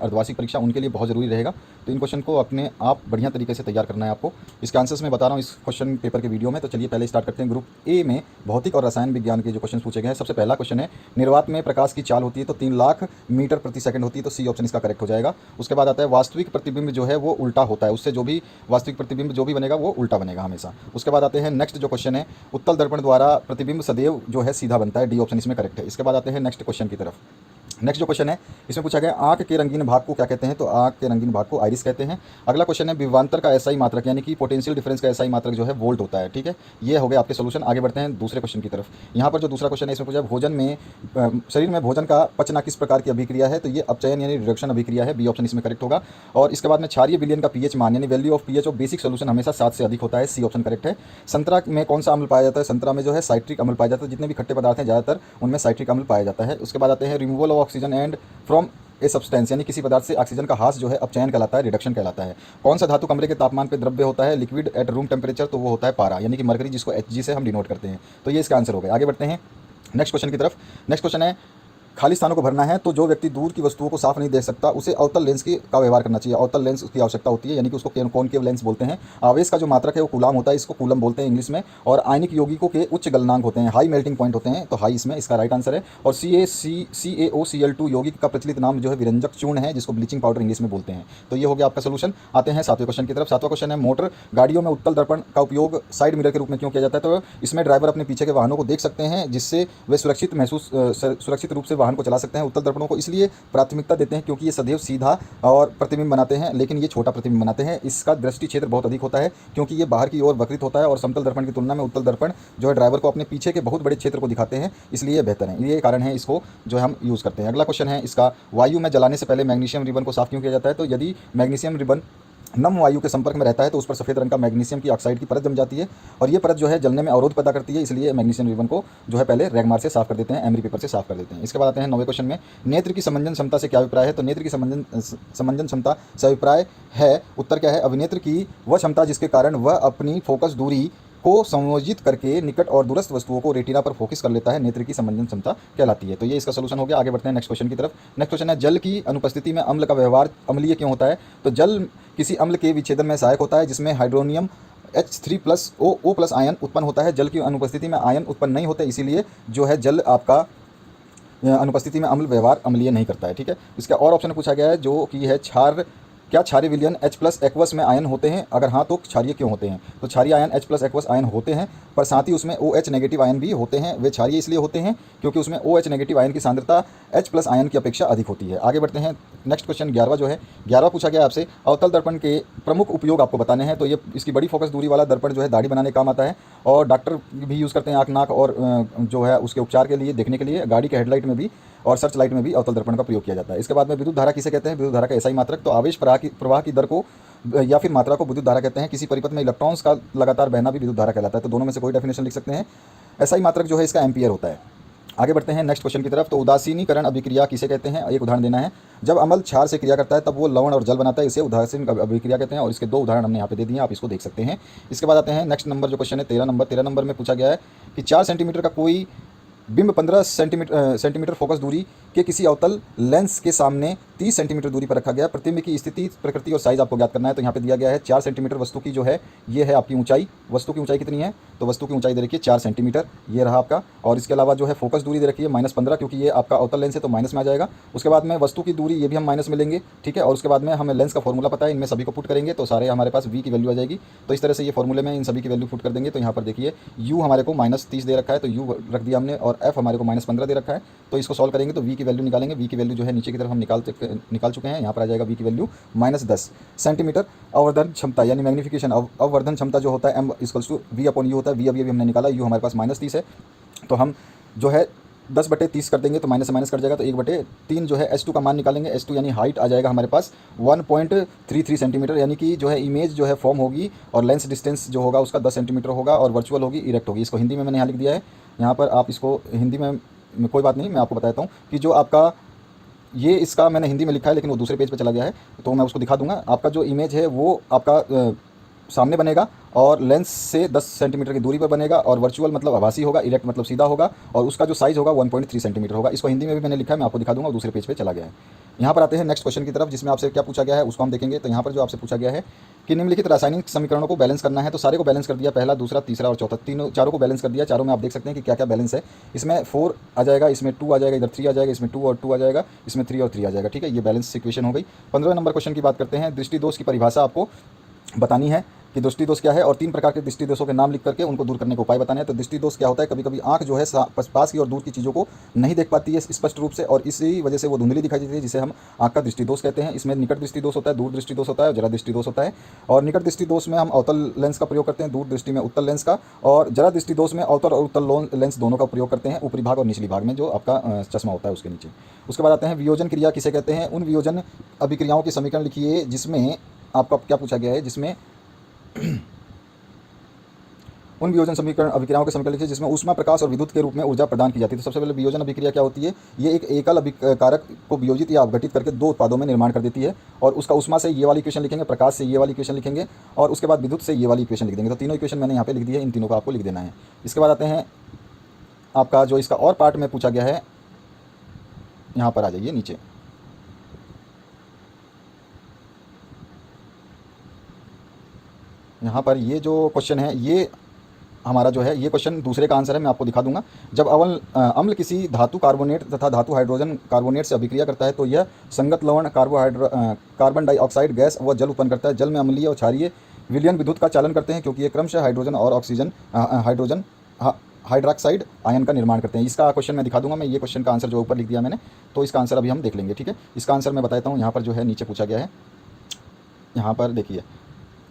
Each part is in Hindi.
अर्धवार्षिक परीक्षा, उनके लिए बहुत ज़रूरी रहेगा। तो इन क्वेश्चन को अपने आप बढ़िया तरीके से तैयार करना है आपको। इसके आंसर्स मैं बता रहा हूँ इस क्वेश्चन पेपर के वीडियो में। तो चलिए पहले स्टार्ट करते हैं। ग्रुप ए में भौतिक और रसायन विज्ञान के जो क्वेश्चन पूछे गए हैं, सबसे पहला क्वेश्चन है, निर्वात में प्रकाश की चाल होती है तो 3 लाख मीटर प्रति सेकंड होती है, तो सी ऑप्शन इसका करेक्ट हो जाएगा। उसके बाद आता है, वास्तविक प्रतिबिंब जो है वो उल्टा होता है, उससे जो भी वास्तविक प्रतिबिंब जो भी बनेगा वो उल्टा बनेगा हमेशा। उसके बाद आते हैं नेक्स्ट जो क्वेश्चन है, उत्तल दर्पण द्वारा प्रतिबिंब सदैव जो है सीधा बनता है, डी ऑप्शन इसमें करेक्ट है। इसके बाद आते हैं नेक्स्ट क्वेश्चन की तरफ। नेक्स्ट जो क्वेश्चन है, इसमें पूछा गया आंख के रंगीन भाग को क्या कहते हैं, तो आंख के रंगीन भाग को आइरिस कहते हैं। अगला क्वेश्चन है, विभवांतर का एसआई मात्रक यानी कि पोटेंशियल डिफरेंस का एसआई मात्रक जो है वोल्ट होता है। ठीक है, ये हो गया आपके सोल्यूशन। आगे बढ़ते हैं दूसरे क्वेश्चन की तरफ। यहाँ पर जो दूसरा क्वेश्चन है, इसमें पूछा भोजन में शरीर में भोजन का पचना किस प्रकार की अभिक्रिया है, तो ये अपचयन यानी रिडक्शन अभिक्रिया है, बी ऑप्शन इसमें करेक्ट होगा। और इसके बाद में क्षारीय विलयन का पीएच मान यानी value of pH of basic solution हमेशा 7 से अधिक होता है, सी ऑप्शन करेक्ट है। संतरा में कौन सा अम्ल पाया जाता है, संतरा में जो है साइट्रिक अम्ल पाया जाता है, जितने भी खट्टे पदार्थ हैं ज़्यादातर उनमें साइट्रिक अम्ल पाया जाता है। उसके बाद आते हैं, removal of oxygen and from a substance यानी किसी पदार्थ से ऑक्सीजन का ह्रास जो है अपचयन कहलाता है, रिडक्शन कहलाता है। कौन सा धातु कमरे के तापमान पे द्रव्य होता है, लिक्विड एट रूम टेम्परेचर, तो वो होता है पारा यानी कि मरकरी, जिसको Hg से हम डिनोट करते हैं। तो ये इसका आंसर हो गया। आगे बढ़ते हैं नेक्स्ट क्वेश्चन की तरफ। नेक्स्ट क्वेश्चन है, खाली स्थानों को भरना है तो जो व्यक्ति दूर की वस्तुओं को साफ नहीं देख सकता उसे अवतल लेंस का व्यवहार करना चाहिए। अवतल लेंस की आवश्यकता होती है यानी कि उसको कॉनकेव लेंस बोलते हैं। आवेश का जो मात्रक है वो कूलाम होता है, इसको कूलम बोलते हैं इंग्लिश में। और आयनिक यौगिकों के उच्च गलनांक होते हैं, हाई मेल्टिंग पॉइंट होते हैं, तो हाई इसमें इसका राइट आंसर है। और CaOCl2 यौगिक का प्रचलित नाम जो है विरंजक चूर्ण है, जिसको ब्लीचिंग पाउडर इंग्लिश में बोलते हैं। तो ये हो गया आपका सोल्यूशन। आते हैं सातवें क्वेश्चन की तरफ। सातवां क्वेश्चन है, मोटर गाड़ियों में उत्तल दर्पण का उपयोग साइड मिरर के रूप में क्यों किया जाता है, तो इसमें ड्राइवर अपने पीछे के वाहनों को देख सकते हैं, जिससे वे सुरक्षित रूप से वाहन को चला सकते हैं। उत्तल दर्पणों को इसलिए प्राथमिकता देते हैं क्योंकि ये सदैव सीधा और प्रतिबिंब बनाते हैं, लेकिन ये छोटा प्रतिबिंब बनाते हैं। इसका दृष्टि क्षेत्र बहुत अधिक होता है क्योंकि ये बाहर की ओर वक्रित होता है, और समतल दर्पण की तुलना में उत्तल दर्पण जो है ड्राइवर को अपने पीछे के बहुत बड़े क्षेत्र को दिखाते हैं, इसलिए ये बेहतर है। ये कारण है इसको जो है हम यूज़ करते हैं। अगला क्वेश्चन है इसका, वायु में जलाने से पहले मैग्नीशियम रिबन को साफ क्यों किया जाता है, तो यदि मैग्नीशियम रिबन नम वायु के संपर्क में रहता है तो उस पर सफ़ेद रंग का मैग्नीशियम की ऑक्साइड की परत जम जाती है, और ये परत जो है जलने में अवरोध पैदा करती है, इसलिए मैग्नीशियम रिबन को जो है पहले रैगमार से साफ कर देते हैं, एमरी पेपर से साफ कर देते हैं। इसके बाद आते हैं 9वें क्वेश्चन में, नेत्र की समंजन क्षमता से क्या अभिप्राय है, तो नेत्र की समंजन क्षमता से अभिप्राय है, उत्तर क्या है, अभिनेत्र की वह क्षमता जिसके कारण वह अपनी फोकस दूरी को संयोजित करके निकट और दूरस्थ वस्तुओं को रेटिना पर फोकस कर लेता है, नेत्र की समंजन क्षमता कहलाती है। तो ये इसका सोल्यूशन हो गया। आगे बढ़ते हैं नेक्स्ट क्वेश्चन की तरफ। नेक्स्ट क्वेश्चन है, जल की अनुपस्थिति में अम्ल का व्यवहार अम्लीय क्यों होता है, तो जल किसी अम्ल के विच्छेदन में सहायक होता है, जिसमें हाइड्रोनियम H3+O+ आयन उत्पन्न होता है। जल की अनुपस्थिति में आयन उत्पन्न नहीं होते, इसीलिए जो है जल आपका अनुपस्थिति में अम्ल व्यवहार अम्लीय नहीं करता है। ठीक है, इसका और ऑप्शन पूछा गया है जो कि है, क्या क्षारीय विलयन H+ एक्वस में आयन होते हैं, अगर हाँ तो क्षारीय क्यों होते हैं, तो क्षारीय आयन H+ एक्वस आयन होते हैं, पर साथ ही उसमें OH नेगेटिव आयन भी होते हैं। वे क्षारीय इसलिए होते हैं क्योंकि उसमें OH नेगेटिव आयन की सांद्रता H+ आयन की अपेक्षा अधिक होती है। आगे बढ़ते हैं नेक्स्ट क्वेश्चन 11वां जो है, 11वां पूछा गया आपसे, अवतल दर्पण के प्रमुख उपयोग आपको बताने हैं। तो ये इसकी बड़ी फोकस दूरी वाला दर्पण जो है दाढ़ी बनाने काम आता है, और डॉक्टर भी यूज़ करते हैं आँख नाक और जो है उसके उपचार के लिए, देखने के लिए, गाड़ी के हेडलाइट में भी और सर्च लाइट में भी अवतल दर्पण का प्रयोग किया जाता है। इसके बाद में विद्युत धारा किसे कहते हैं, विद्युत धारा का एसआई मात्रक, तो आवेश प्रवाह की दर को या फिर मात्रा को विद्युत धारा कहते हैं। किसी परिपथ में इलेक्ट्रॉन्स का लगातार बहना भी विद्युत धारा कहलाता है, तो दोनों में से कोई डेफिनेशन लिख सकते हैं। एसआई मात्रक जो है इसका एम्पियर होता है। आगे बढ़ते हैं नेक्स्ट क्वेश्चन की तरफ। तो उदासीनीकरण अभिक्रिया किसे कहते हैं, एक उदाहरण देना है। जब अम्ल क्षार से क्रिया करता है तब वो लवण और जल बनाता है, इसे उदासीन अभिक्रिया कहते हैं, और इसके 2 उदाहरण हमने यहाँ पे दे दिए, आप इसको देख सकते हैं। इसके बाद आते हैं नेक्स्ट नंबर जो क्वेश्चन है 13 नंबर में पूछा गया है कि 4 सेंटीमीटर का कोई बिंब 15 सेंटीमीटर फोकस दूरी के किसी अवतल लेंस के सामने 30 सेंटीमीटर दूरी पर रखा गया। प्रतिबिंब की स्थिति, प्रकृति और साइज आपको ज्ञात करना है। तो यहाँ पे दिया गया है 4 सेंटीमीटर वस्तु की जो है ये है आपकी ऊंचाई। वस्तु की ऊंचाई कितनी है, तो वस्तु की ऊंचाई दे रखी है 4 सेंटीमीटर, ये रहा आपका। और इसके अलावा जो है फोकस दूरी दे रखी है -15, क्योंकि ये आपका अवतल लेंस है तो माइनस में आ जाएगा। उसके बाद में वस्तु की दूरी ये भी हम माइनस में लेंगे, ठीक है। और उसके बाद में हमें लेंस का फॉर्मूला पता है, इनमें सभी को पुट करेंगे तो सारे हमारे पास V की वैल्यू आ जाएगी। तो इस तरह से ये फॉर्मूले में इन सभी की वैल्यू पुट कर देंगे। तो यहाँ पर देखिए U हमारे को -30 दे रखा है, तो U रख दिया हमने, और F हमारे को -15 दे रखा है। तो इसको सॉल्व करेंगे तो V की वैल्यू निकालेंगे। V की वैल्यू जो है नीचे की तरफ हम निकाल चुके हैं। यहाँ पर आ जाएगा V की वैल्यू -10 सेंटीमीटर। अवर्धन क्षमता यानी मैग्नीफिकेशन अवर्धन क्षमता जो होता है M=V/U होता है। V अभी हमने निकाला, U हमारे पास -30 है, तो हम जो है 10/30 कर देंगे तो माइनस से माइनस कट जाएगा, तो 1/3 जो है H2 का मान निकालेंगे। H2 यानी हाइट आ जाएगा हमारे पास 1.33 सेंटीमीटर, यानी कि जो है इमेज जो है फॉर्म होगी, और लेंस डिस्टेंस जो होगा उसका 10 सेंटीमीटर होगा, और वर्चुअल होगी, इरेक्ट होगी। इसको हिंदी में मैंने यहाँ लिख दिया है। यहाँ पर आप इसको हिंदी में कोई बात नहीं, मैं आपको बताता हूँ कि जो आपका ये इसका मैंने हिंदी में लिखा है, लेकिन वो दूसरे पेज पे चला गया है, तो मैं उसको दिखा दूंगा। आपका जो इमेज है वो आपका सामने बनेगा और लेंस से 10 सेंटीमीटर की दूरी पर बनेगा, और वर्चुअल मतलब आभासी होगा, इरेक्ट मतलब सीधा होगा, और उसका जो साइज़ होगा 1.3 सेंटीमीटर होगा। इसको हिंदी में भी मैंने लिखा है, मैं आपको दिखा दूंगा, और दूसरे पेज पे चला गया है। यहाँ पर आते हैं नेक्स्ट क्वेश्चन की तरफ, जिसमें आपसे क्या पूछा गया है उसको हम देखेंगे। तो यहाँ पर जो आपसे पूछा गया है कि निम्नलिखित रासायनिक समीकरणों को बैलेंस करना है, तो सारे को बैलेंस कर दिया, पहला, दूसरा, तीसरा और चौथा, चारों को बैलेंस कर दिया। चारों में आप देख सकते हैं कि क्या क्या बैलेंस है। इसमें 4 आ जाएगा, इसमें 2 आ जाएगा, इधर 3 आ जाएगा, इसमें 2 और 2 आ जाएगा, इसमें 3 और 3 आ जाएगा। ठीक है, ये बैलेंस इक्वेशन हो गई। 15वें नंबर क्वेश्चन की बात करते हैं। दृष्टि दोष की परिभाषा आपको बतानी है कि दृष्टि दोष क्या है, और 3 प्रकार के दृष्टि दोषों के नाम लिख करके उनको दूर करने के उपाय बताने हैं। तो दृष्टि दोष क्या होता है, कभी कभी आंख जो है पास की और दूर की चीज़ों को नहीं देख पाती है स्पष्ट रूप से, और इसी वजह से वो धुंधली दिखाई देती है, जिसे हम आंख का दृष्टि दोष कहते हैं। इसमें निकट दृष्टि दोष होता है, दूर दृष्टि दोष होता है, और जरा दृष्टि दोष होता है। और निकट दृष्टि दोष में हम अवतल लेंस का प्रयोग करते हैं, दूर दृष्टि में उत्तल लेंस का, और जरा दृष्टि दोष में अवतल और उत्तल लेंस दोनों का प्रयोग करते हैं, ऊपरी भाग और निचली भाग में जो आपका चश्मा होता है उसके नीचे। उसके बाद आते हैं वियोजन क्रिया किसे कहते हैं। उन वियोजन अभिक्रियाओं के समीकरण लिखिए जिसमें आपका क्या पूछा गया है, जिसमें उन वियोजन समीकरण अभिक्रियाओं के समीकरण लिखिए जिसमें ऊष्मा, प्रकाश और विद्युत के रूप में ऊर्जा प्रदान की जाती है। तो सबसे पहले वियोजन अभिक्रिया क्या होती है, ये एक एकल अभिकारक को वियोजित या अपघटित करके 2 उत्पादों में निर्माण कर देती है, और उसका ऊष्मा से ये वाली इक्वेशन लिखेंगे, प्रकाश से ये वाली इक्वेशन लिखेंगे, और उसके बाद विद्युत से ये वाली इक्वेशन लिख देंगे। तो तीनों इक्वेशन मैंने यहाँ पे लिख दी है, इन तीनों को आपको लिख देना है। इसके बाद आते हैं आपका जो इसका और पार्ट में पूछा गया है, यहाँ पर आ जाइए नीचे। यहाँ पर ये जो क्वेश्चन है, ये हमारा जो है ये क्वेश्चन दूसरे का आंसर है, मैं आपको दिखा दूंगा। जब अम्ल किसी धातु कार्बोनेट तथा धातु हाइड्रोजन कार्बोनेट से अभिक्रिया करता है तो यह संगत लवण कार्बन डाइऑक्साइड गैस व जल उत्पन्न करता है। जल में अम्लीय और क्षारीय विलयन विद्युत का चालन करते हैं, क्योंकि ये क्रमशः हाइड्रोजन और ऑक्सीजन हाइड्रोजन हाइड्रॉक्साइड आयन का निर्माण करते हैं। इसका क्वेश्चन मैं दिखा दूंगा। मैं ये क्वेश्चन का आंसर जो ऊपर लिख दिया मैंने, तो इसका आंसर अभी हम देख लेंगे। ठीक है, इसका आंसर मैं बताता हूँ। यहाँ पर जो है नीचे पूछा गया है, यहाँ पर देखिए,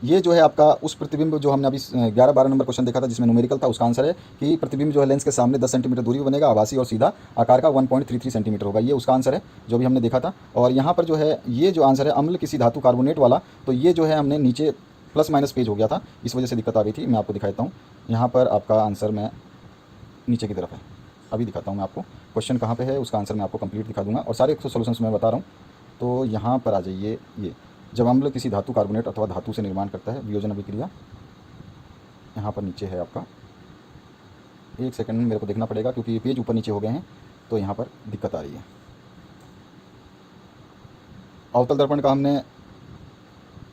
ये जो है आपका उस प्रतिबिंब जो हमने अभी 11-12 नंबर क्वेश्चन देखा था जिसमें न्यूमेरिकल था, उसका आंसर है कि प्रतिबिंब जो है लेंस के सामने 10 सेंटीमीटर दूरी पर बनेगा, आभासी और सीधा आकार का 1.33 सेंटीमीटर होगा। ये उसका आंसर है जो भी हमने देखा था। और यहाँ पर जो है ये जो आंसर है अम्ल किसी धातु कार्बोनेट वाला, तो ये जो है हमने नीचे प्लस माइनस पेज हो गया था, इस वजह से दिक्कत आ गई थी। मैं आपको दिखाता हूँ, यहाँ पर आपका आंसर मैं नीचे की तरफ है, अभी दिखाता हूँ मैं आपको। क्वेश्चन कहाँ पे है उसका आंसर मैं आपको कंप्लीट दिखा दूंगा, और सारे सोल्यूशंस मैं बता रहा हूँ। तो यहाँ पर आ जाइए, ये जब अम्ल किसी धातु कार्बोनेट अथवा धातु से निर्माण करता है, वियोजन अभिक्रिया यहाँ पर नीचे है आपका। एक सेकंड मेरे को देखना पड़ेगा क्योंकि ये पेज ऊपर नीचे हो गए हैं, तो यहाँ पर दिक्कत आ रही है। अवतल दर्पण का हमने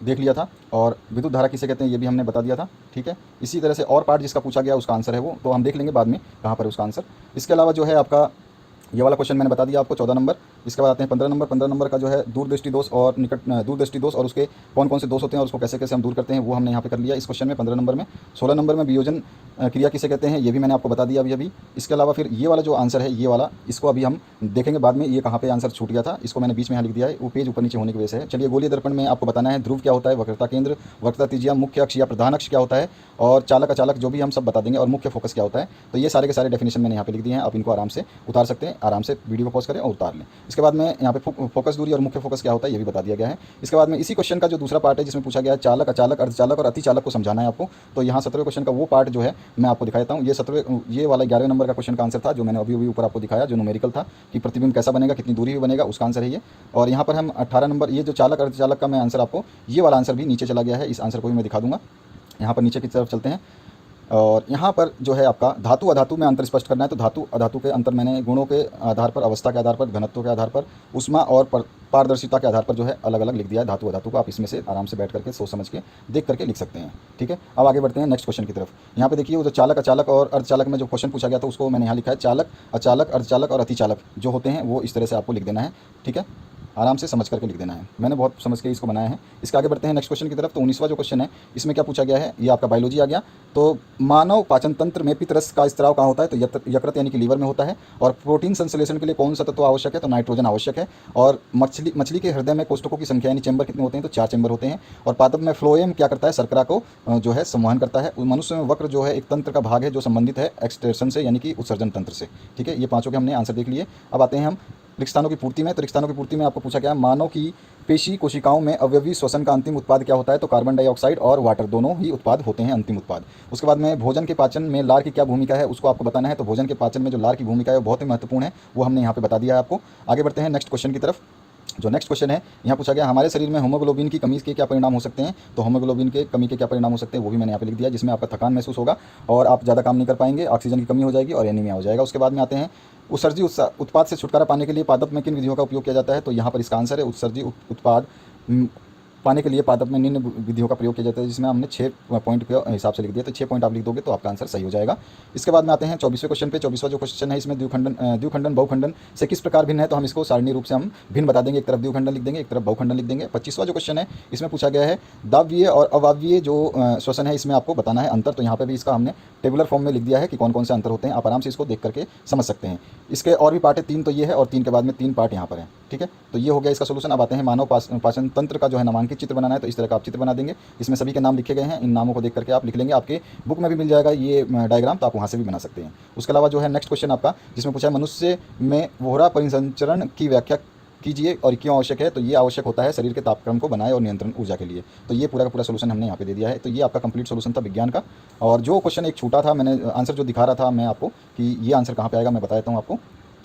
देख लिया था, और विद्युत धारा किसे कहते हैं ये भी हमने बता दिया था। ठीक है, इसी तरह से और पार्ट जिसका पूछा गया उसका आंसर है वो तो हम देख लेंगे बाद में कहाँ पर है उसका आंसर। इसके अलावा जो है आपका ये वाला क्वेश्चन मैंने बता दिया आपको 14 नंबर। इसके बाद आते हैं 15 नंबर। 15 नंबर का जो है दूरदृष्टि दोष और दूरदृष्टि दोष और उसके कौन कौन से दोष होते हैं और उसको कैसे कैसे हम दूर करते हैं, वो हमने यहाँ पे कर लिया इस क्वेश्चन में 15 नंबर में। 16 नंबर में वियोजन क्रिया किसे कहते हैं ये भी मैंने आपको बता दिया अभी। इसके अलावा फिर ये वाला जो आंसर है ये वाला, इसको अभी हम देखेंगे बाद में, ये कहाँ पे आंसर छूट गया था, इसको मैंने बीच में यहाँ लिख दिया है, वो पेज ऊपर नीचे होने की वजह से है। चलिए, गोलीय दर्पण में आपको बताना है ध्रुव क्या होता है, वक्रता केंद्र, वक्रता त्रिज्या, मुख्य अक्ष या प्रधान अक्ष क्या होता है, और चालक अचालक जो भी हम सब बता देंगे, और मुख्य फोकस क्या होता है। तो ये सारे के सारे डेफिनेशन मैंने यहाँ पे लिख दिए हैं, आप इनको आराम से उतार सकते हैं, आराम से वीडियो को पॉज करें और उतार लें। इसके बाद में यहाँ पे फोकस दूरी और मुख्य फोकस क्या होता है ये भी बता दिया गया है। इसके बाद में इसी क्वेश्चन का जो दूसरा पार्ट है जिसमें पूछा गया है चालक, अचालक, अर्धचालक और अतिचालक को समझाना है आपको, तो यहाँ 17वें क्वेश्चन का वो पार्ट जो है मैं आपको दिखाता हूँ। ये वाला 11वें नंबर का क्वेश्चन का आंसर था जो मैंने अभी ऊपर आपको दिखाया, जो न्यूमेरिकल था कि प्रतिबिंब कैसा बनेगा, कितनी दूरी में बनेगा, उसका आंसर है ये। और यहाँ पर हम 18 नंबर, ये जो चालक अर्धचालक का मैं आंसर आपको, ये वाला आंसर भी नीचे चला गया है, इस आंसर को भी मैं दिखा दूंगा। यहाँ पर नीचे की तरफ चलते हैं, और यहाँ पर जो है आपका धातु अधातु में अंतर स्पष्ट करना है। तो धातु अधातु के अंतर मैंने गुणों के आधार पर, अवस्था के आधार पर, घनत्व के आधार पर, ऊष्मा और पारदर्शिता के आधार पर जो है अलग अलग लिख दिया है धातु अधातु को। आप इसमें से आराम से बैठ करके सोच समझ के देख करके लिख सकते हैं। ठीक है, अब आगे बढ़ते हैं नेक्स्ट क्वेश्चन की तरफ। यहाँ पे देखिए वो जो चालक, अचालक और अर्धचालक में जो क्वेश्चन पूछा गया था उसको मैंने यहाँ लिखा है, चालक, अचालक, अर्धचालक और अतिचालक जो होते हैं वो इस तरह से आपको लिख देना है। ठीक है, आराम से समझ करके लिख देना है, मैंने बहुत समझ के इसको बनाया है। इसके आगे बढ़ते हैं नेक्स्ट क्वेश्चन की तरफ। तो 19वां जो क्वेश्चन है इसमें क्या पूछा गया है, ये आपका बायोलॉजी आ गया। तो मानव पाचन तंत्र में पित्तरस का स्त्राव कहाँ होता है, तो यकृत यानी कि लीवर में होता है। और प्रोटीन संश्लेषण के लिए कौन सा तत्व आवश्यक है, तो नाइट्रोजन आवश्यक है। और मछली के हृदय में कोष्ठकों की संख्या यानी चैम्बर कितने होते हैं, तो 4 चैम्बर होते हैं। और पादप में फ्लोएम क्या करता है, शर्करा को जो है संवहन करता है। मनुष्य में वक्र जो है एक तंत्र का भाग है जो संबंधित है एक्सट्रेशन से यानी कि उत्सर्जन तंत्र से। ठीक है, ये पाँचों के हमने आंसर देख लिए। अब आते हैं हम रिक्तानों की पूर्ति में। तो रिक्तानों की पूर्ति में आपको पूछा गया मानव की पेशी कोशिकाओं में अवयवी श्वसन का अंतिम उत्पाद क्या होता है, तो कार्बन डाइऑक्साइड और वाटर दोनों ही उत्पाद होते हैं अंतिम उत्पाद। उसके बाद में भोजन के पाचन में लार की क्या भूमिका है उसको आपको बताना है। तो भोजन के पाचन में जो लार की भूमिका है वो बहुत ही महत्वपूर्ण है, वो हमने यहाँ पे बता दिया है आपको। आगे बढ़ते हैं नेक्स्ट क्वेश्चन की तरफ। जो नेक्स्ट क्वेश्चन है, यहाँ पूछा गया हमारे शरीर में हीमोग्लोबिन की कमी के क्या परिणाम हो सकते हैं। तो हीमोग्लोबिन के कमी के क्या परिणाम हो सकते हैं वो भी मैंने यहाँ पे लिख दिया, जिसमें आपका थकान महसूस होगा और आप ज़्यादा काम नहीं कर पाएंगे, ऑक्सीजन की कमी हो जाएगी और एनीमिया हो जाएगा। उसके बाद में आते हैं उत्सर्जी उत्पाद से छुटकारा पाने के लिए पादप में किन विधियों का उपयोग किया जाता है। तो यहाँ पर इसका आंसर है उत्सर्जी उत्पाद पाने के लिए पादप में निम्न विधियों का प्रयोग किया जाता है, जिसमें हमने 6 पॉइंट के हिसाब से लिख दिया। तो 6 पॉइंट आप लिख दोगे तो आपका आंसर सही हो जाएगा। इसके बाद में आते हैं 24वें क्वेश्चन पे। 24वां जो क्वेश्चन है इसमें द्विखंडन बहुखंडन से किस प्रकार भिन्न है। तो हम इसको सारणी रूप से हम भिन्न बता देंगे, एक तरफ द्विखंडन लिख देंगे, एक तरफ बहुखंडन लिख देंगे। 25वां जो क्वेश्चन है इसमें पूछा गया है दाव्य और अवाव्य जो श्वसन है इसमें आपको बताना है अंतर। तो यहाँ पर भी इसका हमने टेबुलर फॉर्म में लिख दिया है कि कौन कौन से अंतर होते हैं, आप आराम से इसको देख करके समझ सकते हैं। इसके और भी पार्ट है, 3 तो ये है और 3 के बाद में 3 पार्ट यहाँ पर है, ठीक है। तो ये हो गया इसका सोल्यूशन। अब आते हैं मानव पाचन तंत्र का जो है नामांकित चित्र बनाना है, तो इस तरह का आप चित्र बना देंगे। इसमें सभी के नाम लिखे गए हैं, इन नामों को देख करके आप लिख लेंगे, आपके बुक में भी मिल जाएगा ये डायग्राम, तो आप वहाँ से भी बना सकते हैं। उसके अलावा जो है नेक्स्ट क्वेश्चन आपका जिसमें पूछा है मनुष्य में वोहरा परिसंचरण की व्याख्या कीजिए और क्यों आवश्यक है। तो ये आवश्यक होता है शरीर के तापक्रम को बनाए और नियंत्रण ऊर्जा के लिए। तो ये पूरा का पूरा सोल्यूशन हमने यहाँ पे दे दिया है। तो ये आपका कंप्लीट सोल्यूशन था विज्ञान का। और जो क्वेश्चन एक छूटा था, मैंने आंसर जो दिखा रहा था मैं आपको कि ये आंसर कहाँ पे आएगा, मैं बता देता हूँ आपको।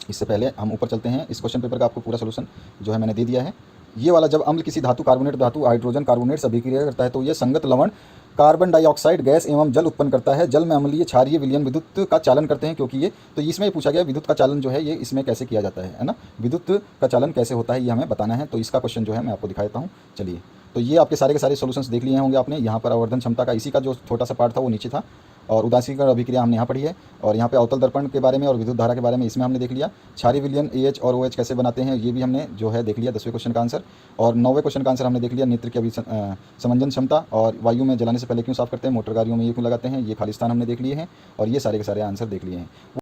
इससे पहले हम ऊपर चलते हैं। इस क्वेश्चन पेपर का आपको पूरा सोल्यूशन जो है मैंने दे दिया है। ये वाला, जब अम्ल किसी धातु कार्बोनेट धातु हाइड्रोजन कार्बोनेट से अभिक्रिया करता है तो ये संगत लवण कार्बन डाइऑक्साइड गैस एवं जल उत्पन्न करता है। जल में अम्लीय क्षारीय विलयन विद्युत का चालन करते हैं, क्योंकि ये तो इसमें पूछा गया विद्युत का चालन जो है ये इसमें कैसे किया जाता है ना, विद्युत का चालन कैसे होता है ये हमें बताना है। तो इसका क्वेश्चन जो है मैं आपको दिखा देता हूँ। चलिए, तो ये आपके सारे के सारे सॉल्यूशंस देख लिए होंगे आपने। यहाँ पर आवर्धन क्षमता का इसी का जो छोटा सा पार्ट था वो नीचे था, और उदासीकरण अभिक्रिया हमने यहाँ पढ़ी है, और यहाँ पे अवतल दर्पण के बारे में और विद्युत धारा के बारे में इसमें हमने देख लिया। क्षारीय विलयन AH और OH कैसे बनाते हैं ये भी हमने जो है देख लिया 10वें क्वेश्चन का आंसर। और 9वें क्वेश्चन का आंसर हमने देख लिया नेत्र की समंजन क्षमता, और वायु में जलाने से पहले क्यों साफ करते हैं, मोटर गाड़ियों में ये क्यों लगाते हैं, ये खालिस्तान हमने देख लिए हैं, और ये सारे के सारे आंसर देख लिए हैं।